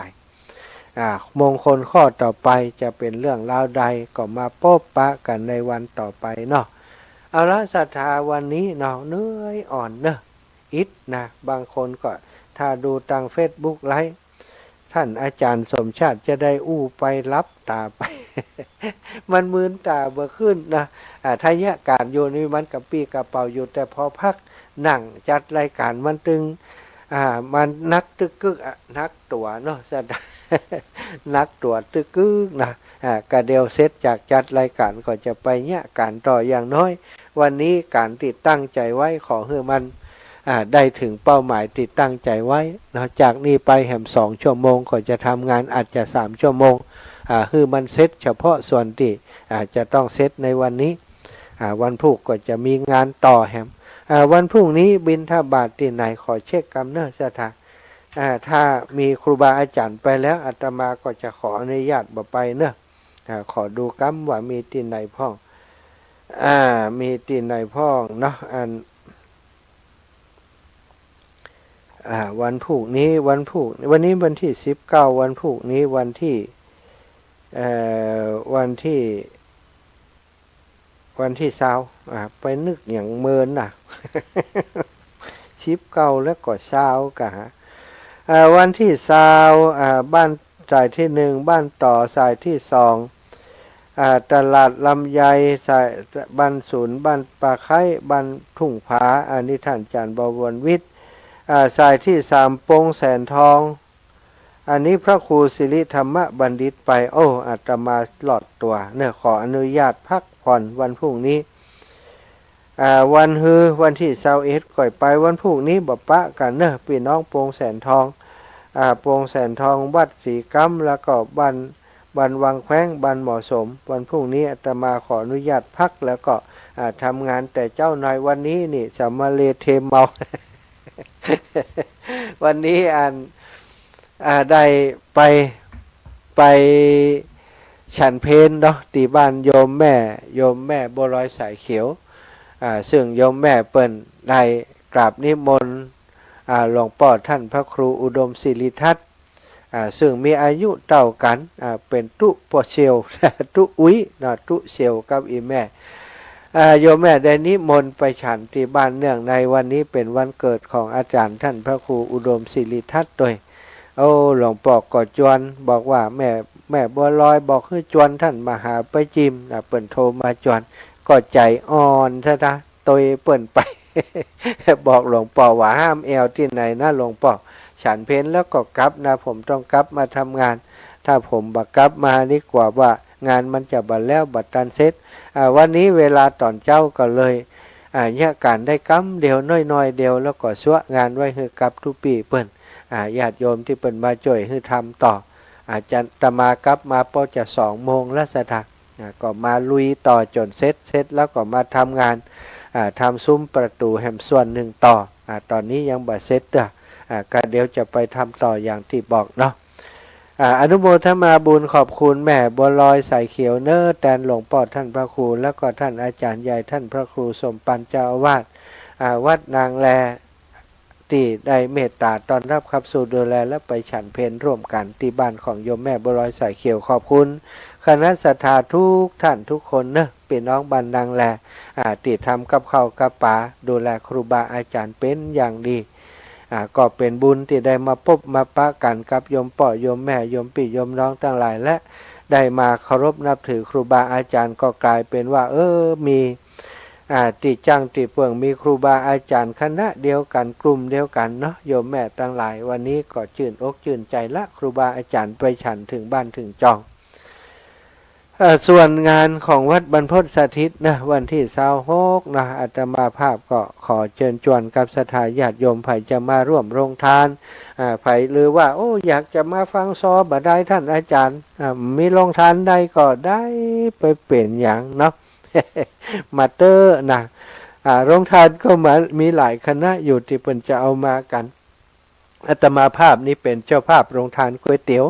มงคลข้อต่อไปจะเป็นเรื่องราวใดก็มาพบปะกันในวันต่อไปเนาะเอาละศรัทธาวันนี้เนาะเหนื่อยอ่อนเนอะอิดนะบางคนก็ถ้าดูทาง Facebook ไลฟ์ท่านอาจารย์สมชาติจะได้อู้ไปรับตาไป มันมืนตาเบื่อขึ้นนะทายะการโยนมันกับปีกระเป๋าอยู่แต่พอพักนั่งจัดรายการมันตึงมันนักตึกกึกนักตัวเนาะนักตัวตึกกึกนะกระเดียวเซตจากจัดรายการก็จะไปเนี่ยการต่ออย่างน้อยวันนี้การติดตั้งใจไว้ขอให้มันได้ถึงเป้าหมายติดตั้งใจไว้นะจากนี้ไปแหม2 ชั่วโมงก็จะทำงานอาจจะ3 ชั่วโมงคือมันเซตเฉพาะส่วนที่จะต้องเซตในวันนี้วันพรุ่งก็จะมีงานต่อแหมวันพรุ่งนี้บิณฑบาตที่ไหนขอเช็คกำเนิดศรัทธาถ้ามีครูบาอาจารย์ไปแล้วอาตมาก็จะขออนุญาตบ่ไปเนอะขอดูกำว่ามีที่ไหนพ่องมีที่ไหนพ่องเนาะวันพรุ่งนี้วันนี้วันที่19วันพรุ่งนี้วันที่20ไปนึกอย่างเมินน่ะ 19แล้วก็เช้ากะวันที่20บ้านสายที่1บ้านต่อสายที่2 ตลาดลำไยสายบ้านศูนย์บ้านปลาไข่บ้านทุ่งผาอันนี้ท่านอาจารย์บวรวิทย์สายที่สามปงแสนทองอันนี้พระครูสิริธรรมบัณฑิตไปโอ้อาตมาหลอดตัวเนี่ยขออนุญาตพักผ่อนวันพรุ่งนี้วันฮือวันที่21ก่อยไปวันพรุ่งนี้บ่ปะกันเนอะพี่น้องปงแสนทองปงแสนทองวัดศรีกัมแล้วก็บ้านวังแขวงบ้านเหมาะสมวันพรุ่งนี้อาตมาขออนุญาตพักแล้วก็ทำงานแต่เจ้านายวันนี้นี่สมาเลเทเมา วันนี้ได้ไปฉันเพลเนาะที่บ้านโยมแม่บัวลอยสายเขียวซึ่งโยมแม่เปิ้นได้กราบนิมนต์หลวงพ่อท่านพระครูอุดมศิริทัตน์ซึ่งมีอายุเท่ากันเป็นตุปอเชียว ตุอุ้ยนะตุเชียวกับอีแม่โยมแม่ได้นิมนต์ไปฉันที่บ้านเนื่องในวันนี้เป็นวันเกิดของอาจารย์ท่านพระครูอุดมศิริทัตน์โดยหลวงพ่อก็จวนบอกว่าแม่บัวลอยบอกให้จวนท่านมาหาไปจิมเปิ้นโทรมาจวนก็ใจอ่อนซะนะตัวเปิ้นไป บอกหลวงพ่อว่าห้ามแอวที่ไหนนะหลวงพ่อฉันเพลแล้วก็กลับนะผมต้องกลับมาทำงานถ้าผมบักกลับมานี่กว่าว่างานมันจะบัดแล้วบัดตันเสร็จวันนี้เวลาตอนเจ้าก็เลยเนี่ยการได้กำเดียวน้อยๆเดียวแล้วก็สวะงานไว้ให้กับทุกปีเปิ้นญาติโยมที่เปิ้นมาช่วยให้ทำต่ออาจารย์ตมากลับมาพอจะ2 โมงแล้วสถานก็มาลุยต่อจนเสร็จแล้วก็มาทำงานทำซุ้มประตูแหมส่วนหนึ่งต่อตอนนี้ยังบ่เสร็จก็เดี๋ยวจะไปทำต่ออย่างที่บอกเนาะอนุโมทนาบุญขอบคุณแม่บัวลอยสายเขียวเนอแตนหลวงพ่อท่านพระครูแล้วก็ท่านอาจารย์ใหญ่ท่านพระครูสมปันเจ้าอาวาสวัดนางแลที่ได้เมตตาตอนรับขับสู่ดูแลและไปฉันเพลร่วมกันที่บ้านของโยมแม่บัวลอยสายเขียวขอบคุณคณะศรัทธาทุกท่านทุกคนเนอะพี่น้องบ้านนางแลติดทำกับข้าวกับปลาดูแลครูบาอาจารย์เป็นอย่างดีก็เป็นบุญที่ได้มาพบมาปะกันกับโยมพ่อโยมแม่โยมพี่โยมน้องทั้งหลายและได้มาเคารพนับถือครูบาอาจารย์ก็กลายเป็นว่ามีติจังติเปื่องมีครูบาอาจารย์คณะเดียวกันกลุ่มเดียวกันเนาะโยมแม่ทั้งหลายวันนี้ก็ชื่นอกชื่นใจละครูบาอาจารย์ไปฉันถึงบ้านถึงจองส่วนงานของวัดบรรพตสถิตนะวันที่26นะอาตมาภาพก็ขอเชิญชวนกับศรัทธาญาติโยมไผจะมาร่วมโรงทานไผหรือว่าอยากจะมาฟังซอบได้ท่านอาจารย์มีโรงทานใดก็ได้ไปเป็นอย่างเนาะ มาเตอร์นะโรงทานก็มีหลายคณะอยู่ที่เพิ่นจะเอามากันอาตมาภาพนี้เป็นเจ้าภาพโรงทานก๋วยเตี๋ยว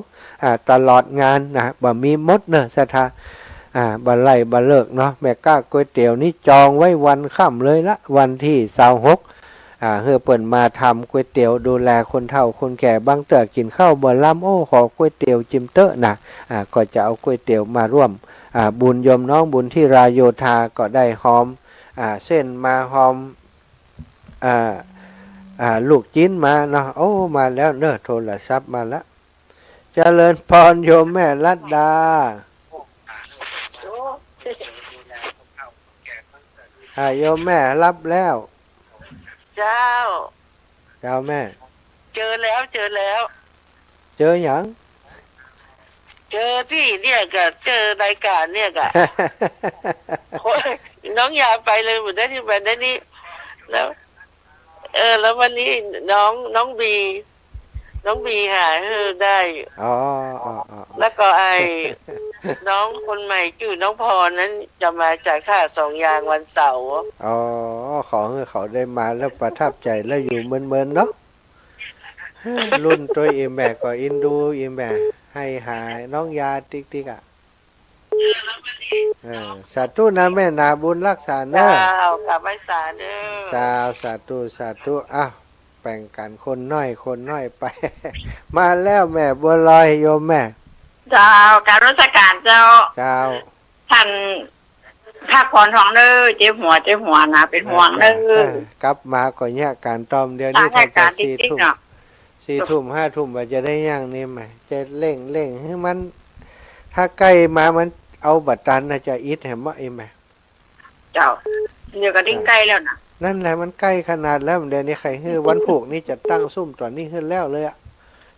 ตลอดงานนะบ่มีมดเนอะศรัทธาบ่ไล่บ่เลิกเนาะแม่ก้าก๋วยเตี๋ยวนี่จองไว้วันค่ำเลยละวันที่26เฮือเปิ่นมาทำก๋วยเตี๋ยวดูแลคนเฒ่าคนแก่บางเตอกินข้าวบ่ล้ำขอก๋วยเตี๋ยวจิมเตอนะก็จะเอาก๋วยเตี๋ยวมาร่วมบุญโยมน้องบุญที่ราโยธาก็ได้หอมเส้นมาหอมลูกจิ้นมาเนาะมาแล้วเนอะโทรศัพท์มาแล้วเจริญพรโยมแม่รัตดาโยมแม่รับแล้วเจ้าแม่เจอแล้วเจออย่างเจอที่เนี่ยก็เจอรายการเนี่ยก็ น้องยาไปเลยหมดได้ที่ไปได้นี่แล้วแล้ววันนี้น้องบีหาได้แล้วก็น้องคนใหม่ชื่อน้องพรนั้นจะมาจากท่า2 ยางวันเสาร์ขอให้เขาได้มาแล้วประทับใจแล้วอยู่เมินๆเนาะรุ่นตัวอีแม่ก็อินดูอีแม่ให้หาน้องยาติ๊กๆสาธุนะแม่นาบุญรักษาเนอะกับไม่สาเด้อสาธุแบ่งกันคนน้อยไป มาแล้วแม่บัวลอยโยมแม่เจ้าการรัชการเจ้าท่านภาคผ่อนท้องเด้อเจ็บหัวนะเป็นห่วงเด้อกลับมาก็เนี่ยการตอมเดียวนี้ถ้า4 ทุ่ม 5 ทุ่มว่าจะได้ย่างนี่ไหมจะเร่งให้มันถ้าใกล้มามัน เอาบัตรตันน่ะจะอิดแหมว่าไอ้แม่เจ้าเดี๋ยวก็ดิ้งใกล้แล้วนะนั่นแหละมันใกล้ขนาดแล้วเดี๋ยวนี้ใครฮื้อวันผูกนี่จะตั้งซุ่มตอนนี้ขึ้นแล้วเลยอ่ะ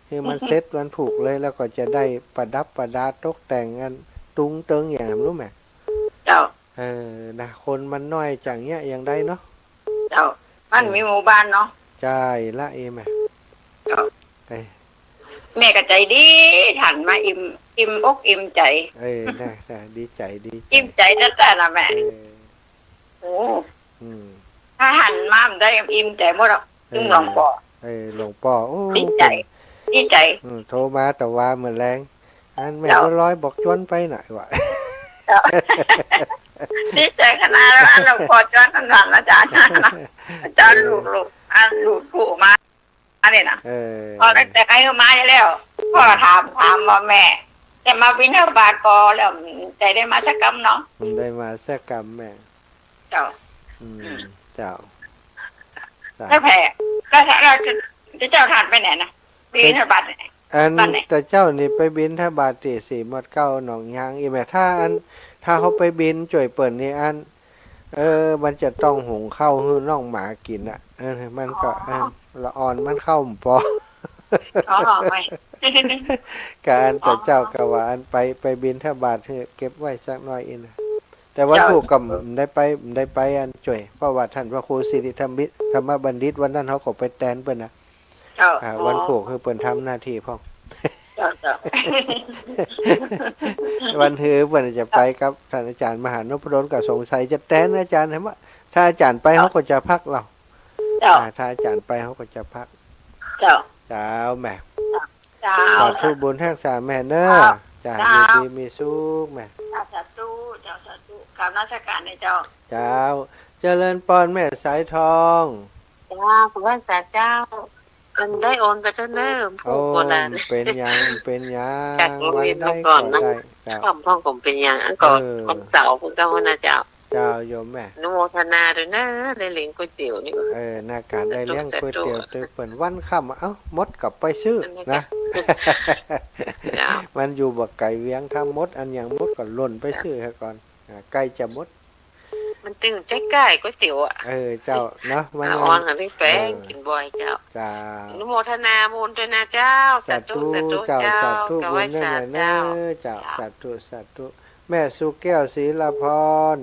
คือมันเซ็ตวันผูกเลยแล้วก็จะได้ประดับประดาตกแต่งกันตุ้งเติงอย่างนั้นรู้ไหมเจ้านะคนมันน้อยจังเงี้ยอย่างได้เนาะเจ้ามันมีหมู่บ้านเนาะใช่ละเอ็มเจ้าแม่ก็ใจดีถันมาอิ่มอกอิ่มใจน่ดีใจดีอิ่มใจแต่ละแม่โอ้ถ้าหันมาได้อิ่มใจหมดหรอกซึ่งหลวงพ่อหลวงพ่อโอ้ดีใจโทรมาแต่ว่าเหมือนแรงอันแม่ร้อยบอกชวนไปหน่อยวะดีใจขนาดนั้นหลวงพ่อชวนขนาดอาจารย์ลูกผู้มาเนี่ยนะพอแต่ใครก็มาแล้วพ่อถามว่าแม่แต่มาบิณฑบาตก็แล้วใจได้มาสักกรรมเนาะได้มาสักกรรมแม่เจ้าเจ้าถ้าแผ่แล้วเราจะเจ้าทานไปไหนนะบิณฑบาตอันแต่เจ้านี่ไปบินถ้าบาติสีหมดเก้าหนองยางอีแม่ถ้าเขาไปบินจ่วยเปิดนี่มันจะต้องหุงข้าวให้น้องหมากินอ่ะมันก็ละอ่อนมันเข้าปอการแต่เจ้ากะว่าอันไปบินถ้าบาทเก็บไว้สักน้อยอินแต่วันถูกกับได้ไปอันจ่วยเพราะว่าท่านพระครูสิริธรรมบัณฑิตวันนั้นเขาก็ไปแตนเปิ้นนะวันผูกคือเปิ้นทำหน้าที่พ่อวันถือเปิ้นจะไปกับท่านอาจารย์มหานพดลกับสงสัยจะแตนอาจารย์เห็นว่าถ้าอาจารย์ไปเขาก็จะพักเราถ้าอาจารย์ไปเขาก็จะพักเจ้าแม่ขอสู้บุญแห่งสามแม่เนอะจ้าดีมีสุขแม่สาธุเจ้าสาธุกราบนมัสการในเจ้าเจริญปอนแม่สายทองคุณว่าสาเจ้าเป็นได้โอนไปเท่าเนิ่มผู้คนนั้นเป็นยังจากโรงเรียนก่อนนะคำพ่อผมเป็นยังอันก่อนวันเสาร์คุณเจ้านะเจ้าโยมแม่นโมทนาด้วยนะได้เลี้ยงก๋วยเตี๋ยวนี่หน้าการได้เลี้ยงก๋วยเตี๋ยวตัวเปิ่นวันค่ำมดกลับไปซื้อนะมันอยู่บักไก่เวียงถ้ามดอันอย่างมดก็หล่นไปซื้อก่อนไก่จะมดมันตึงใจใกล้ก๋วยเตี๋ยวอ่ะเจ้าเนาะมันอ่อนกับพี่แป้งกินบ่อยเจ้านโมทนาบุญด้วยนะเจ้าสาธุเจ้าสาธุบุญด้วยนะเจ้าสาธุแม่สุแก้วศรีละพร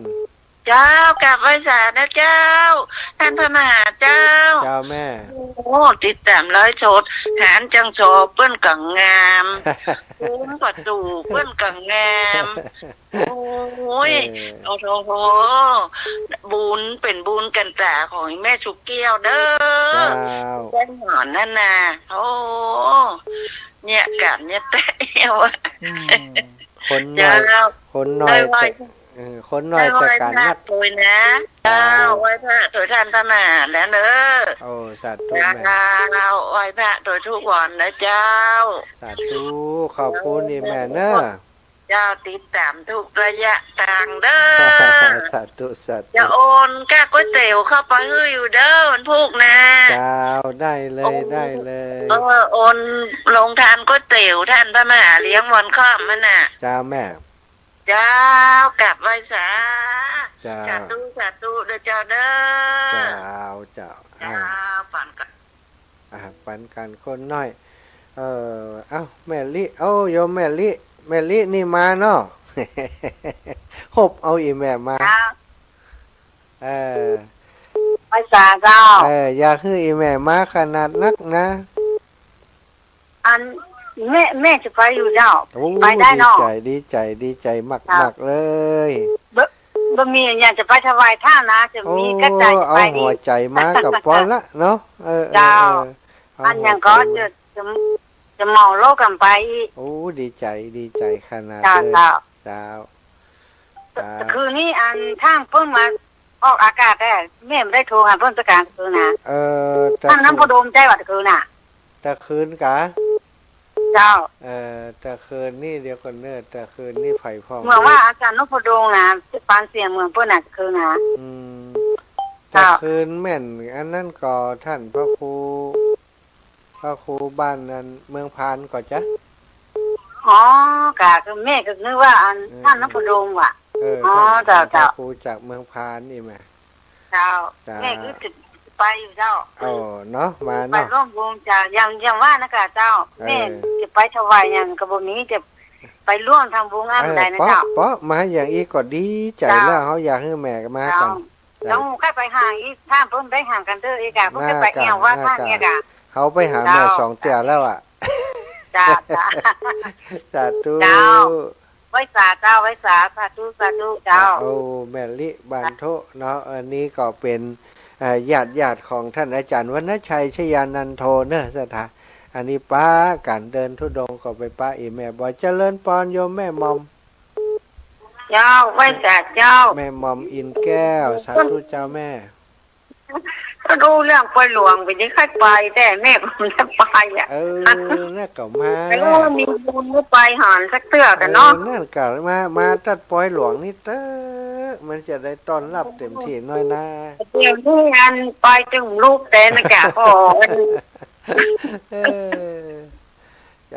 เจ้ากลับไว้สานะเจ้าท่านพระมหาเจ้าแม่โอ้ติดตามร้อยโสดหานจังโชเปิ้นกังงามคุ้มประตูเปิ้นกังงามโอ้ยโอ้โหบุญเป็นบุญกันตาของแม่ชุกเกี้ยวเด้อเป็นหอนนั่นน่ะโอ้เนี่ยกันเนี่ยแต่ว่าคนน้อยคนน้อยจากการนักตัวนะเจ้าไหว้พระโดยท่านพระมหาแล้วเนอะสาธุแม่ไหว้พระโดยทุกวันนะเจ้าสาธุขอบคุณนี่แม่เนอะเจ้าติดตามทุกระยะต่างเด้อสาธุจะโอนก้าก๋วยเตี๋ยวเข้าไปให้อยู่เด้อวันพุกนะเจ้าได้เลยโอนลงทานก๋วยเตี๋ยวท่านพระมหาเลี้ยงวันข้ามมันน่ะเจ้าแม่เจ้ากลับไว้สาสาธุเด้อเจ้าเด้อเจ้าปั่นกันคนน้อยแม่ลิโยมแม่ลินี่มาเนาะหบเอาอีแม่มาไปสาเจ้าอยากให้อีแม่มาขนาดนักนะอันแม่จะไปอยู่เจ้าไปได้เนาะดีใจมากเลยบ่มีอย่างจะไปถวายท่านะจะมีกระจายไปเอาหัวใจมากับปอนละเนาะเจ้าอันอย่างก็จะเมาโลกกันไปดีใจขนาดเลยเจ้าคือนี่อันทางเพิ่งมาออกอากาศได้แม่ไม่ได้โทรหาเพิ่นประการคือนะทางน้ำพอดมใจว่าคือน่ะแต่คืนกะเจ้าแต่คืนนี่เดี๋ยวก่อนเนอะแต่คืนนี่ไผ่พองเมื่อว่าอาจารย์นพดลนะปานเสียงเมืองเพิ่นน่ะคือนะแต่คืนแม่นอันนั้นก็ท่านพระครูบ้านนั้นเมืองพานก็จ้ะ อ๋อกะก็แม่ก็นึกว่าอันท่านนพดลว่ะอ๋อเจ้าเจ้าครูจากเมืองพานนี่แม่เจ้าแม่ก็จะไปอยู่เจ้าเนาะมาไปเนาะร่วมวงจ้าอย่างว่านะกะเจ้าแม่จะไปถวายอย่างกระบอกนี้จะไปร่วมทำบุญอ้ำใดนะเจ้าเพราะมาอย่างอีก็ดีใจแล้วเขาอยากให้แม่มากันต้องใครไปห่างอีท่านเพิ่นได้ห่างกันเด้ออีกะเพิ่นไปแอวว่าท่านเนี่ยกะเขาไปหาแม่2 เตือแล้วอ่ะจ้าจ้าสาธุไว้สาเจ้าไว้สาธุเจ้าโอ้แม่ลิบันโทเนาะอันนี้ก็เป็นญาติของท่านอาจารย์วรรณชัยชยานันโทเนอะสถาอันนี้ป้าการเดินธุดงค์ก็ไปป้าอีแม่บอกเจริญปอนโยมแม่มอมเจ้าไว้สาเจ้าแม่มอมอินแก้วสาธุเจ้าแม่ก็ดูเรื่องไปหลวงไปยังค่อยไปแต่แม่ก็ไม่ไปอ่ะน่าเก่ามาแต่ว่ามีบุญก็ไปหอนสักเตื้อแต่เนาะนั่นเก่ามาตัดปอยหลวงนี่เต้อมันจะได้ต้อนรับเต็มที่น้อยนะเดี๋ยวนี้อันไปถึงลูกแต่นะกะพ่อ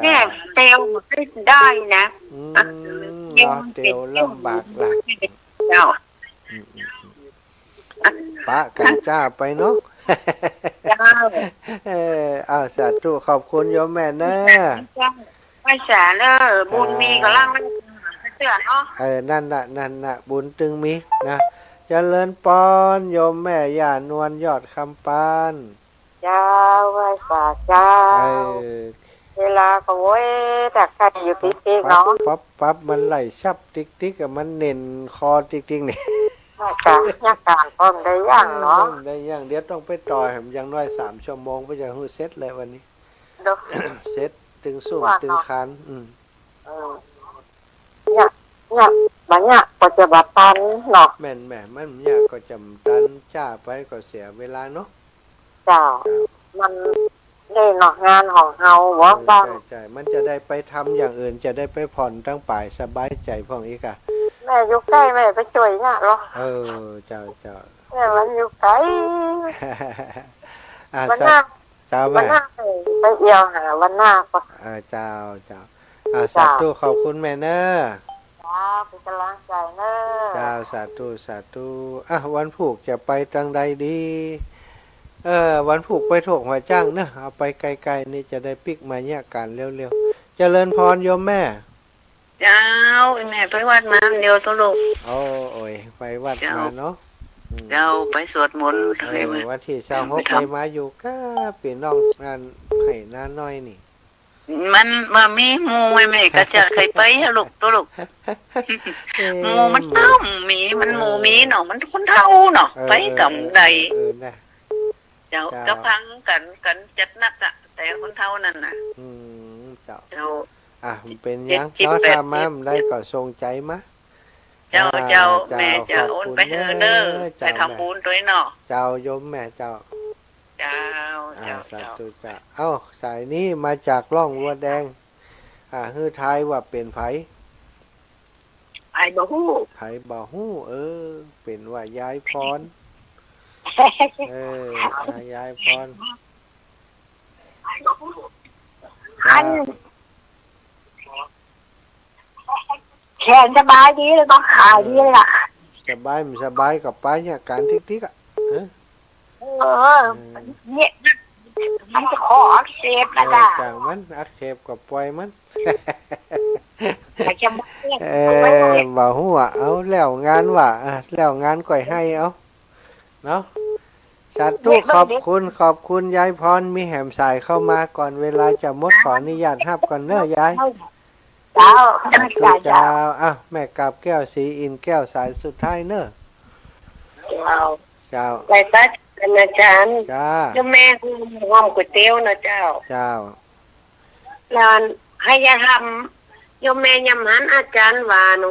แม่เตียวไม่ได้นะเตียวลำบากหลักเจ้าปะกันจ้าไปเนาะเอาสาธุขอบคุณโยมแม่เนอะไม่สาเนอะบุญมีก็ล่างไม่เสื่อเนาะนั่นน่ะบุญตึงมีนะเจริญปอนโยมแม่ย่านวลยอดคำปานเจ้าไว้สาเจ้าเวลาก็โว้ยจากใครอยู่ติ๊กเนาะปั๊บมันไหลชับติ๊กมันเน้นคอติ๊กนี่ยักการพร้อมได้ย่างเนาะได้ย่างเดี๋ยวต้องไปต่ออย่างน้อย3 ชั่วโมงเพื่อจะฮู้เสร็จเลยวันนี้เสร็จตึงสูงตึงคันเนี่ยบัดเนี่ยก็จะบัดตันเนาะแม่มันเนี่ยก็จำตันจ้าไปก็เสียเวลาเนาะจ้ามันได้เนาะงานของเฮาบ่บ้างใช่มันจะได้ไปทำอย่างอื่นจะได้ไปผ่อนตั้งป่ายสบายใจพ่องอีกอ่ะแม่อยู่ใกล้แม่ไปช่วยเนี่ยหรอเจ้าแม่มันอยู่ไกลวันหน้าเจ้าแม่ไปเอี่ยวหาวันหน้าก็เจ้าสาธุขอบคุณแม่เนอะเป็นกำลังใจเนอะเจ้าสาธุวันผูกจะไปทางใดดีวันผูกไปถกหัวจ้างเนอะเอาไปไกลๆนี่จะได้ปิกมาเนี่ยการเร็วๆเจริญพรโยมแม่เจ้าแม่ไปวัดมาเดียวตัวลูกโอ้ยไปวัดมาเนาะเจ้าไปสวดมนต์วัดที่ชาวฮกไปมาอยู่ก็เปลี่ยนน้องงานให้น้าน้อยนี่มันมามีหมูแม่ก็จะเคยไปฮะลูกตัวลูกหมูมันต้องมีมันหมูมีเนาะมันคนเท่าเนาะไปกับใดเจ้าก็พังกันจัดนักอะแต่คนเท่านั่นน่ะเจ้าเป็นยังเนาะถ้ามาได้ก็ทรงใจมะเจ้าแม่จะโอนไปเฮอเด้อไปทำบุญด้วยเนาะเจ้าโยมแม่เจ้าสาธุเจ้าสายนี้มาจากล่องวัวแดงฮือทายว่าเป็นไผบ่ฮู้เป็นว่ายายพรยายพรแขนสบายดีเลยต้องขายดีเลยล่ะสบายกับไปเนี่ยการติ๊กอ่ะเนี่ยมันจะขออักเสบนะจ๊ะจากมันอักเสบกับปล่อยมันบ่หัวเอาแล้วงานว่ะแล้วงานก่อยให้เอาเนาะสาธุขอบคุณยายพรมีแหมสายเข้ามาก่อนเวลาจะหมดขออนุญาตฮับก่อนเนอะยายเจ้าแม่กราบแก้วสีอินแก้วสายสุดท้ายเนอะเจ้าไปตัดกันอาจารย์แล้วแม่ห้องก๋วยเตี๋ยวนะเจ้าร้านให้ยาทำโยมแม่ยำหันอาจารย์วานุ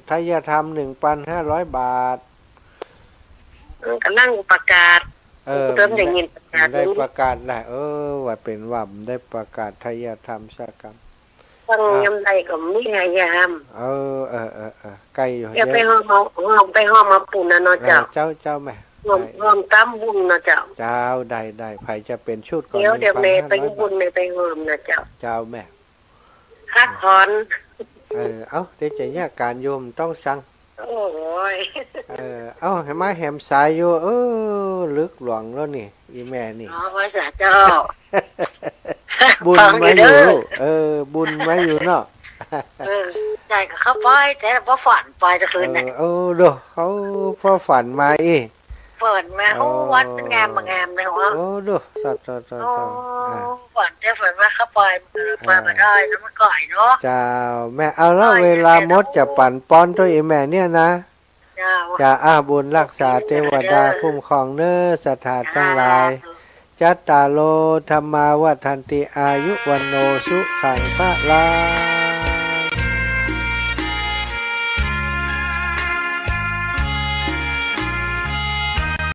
ถ้ายาทำ1,500 บาทกำลังประกาศเริ่มได้ยินประกาศได้ประกาศแหละว่าเป็นว่าได้ประกาศทายาทำสักกรรมฟังยำใดก็มีให้ยามไก่อยู่เดี๋ยวไปห้องมาปุ่นนะเนาะเจ้าแม่ห้องตั้มบุญนะเจ้าได้ไผจะเป็นชุดก่อนเดี๋ยวแม่ไปบุญแม่ไปห้องนะเจ้าแม่ พักผ่อน เอ้าเดี๋ยวจะแยกการโยมต้องสั่ง โอ้ย เอ้าให้มาแหมสายอยู่ลึกหลวงแล้วนี่อีแม่นี่ อ๋อพระสาเจ้า บุญมาอยู่ลูกบุญมาอยู่เนาะ ใจก็เข้าไปแต่พอฝันไปจะคืนไหน เด้อเขาพอฝันมาอีก เปิดมาโอ้วัดเป็นงามมางามเลยหัว เด้อสัตว์ฝันจะฝันว่าเข้าไปมาได้แล้วมันก่อยเนาะ เจ้าแม่เอาแล้วเวลามดจะปั่นป้อนตัวอีแม่เนี่ยนะจะบุญรักษาเทวดาคุ้มครองเน้อสถานทั้งหลายจัตตาโลธรรมาวัฏันติอายุวันโนสุขังพระลา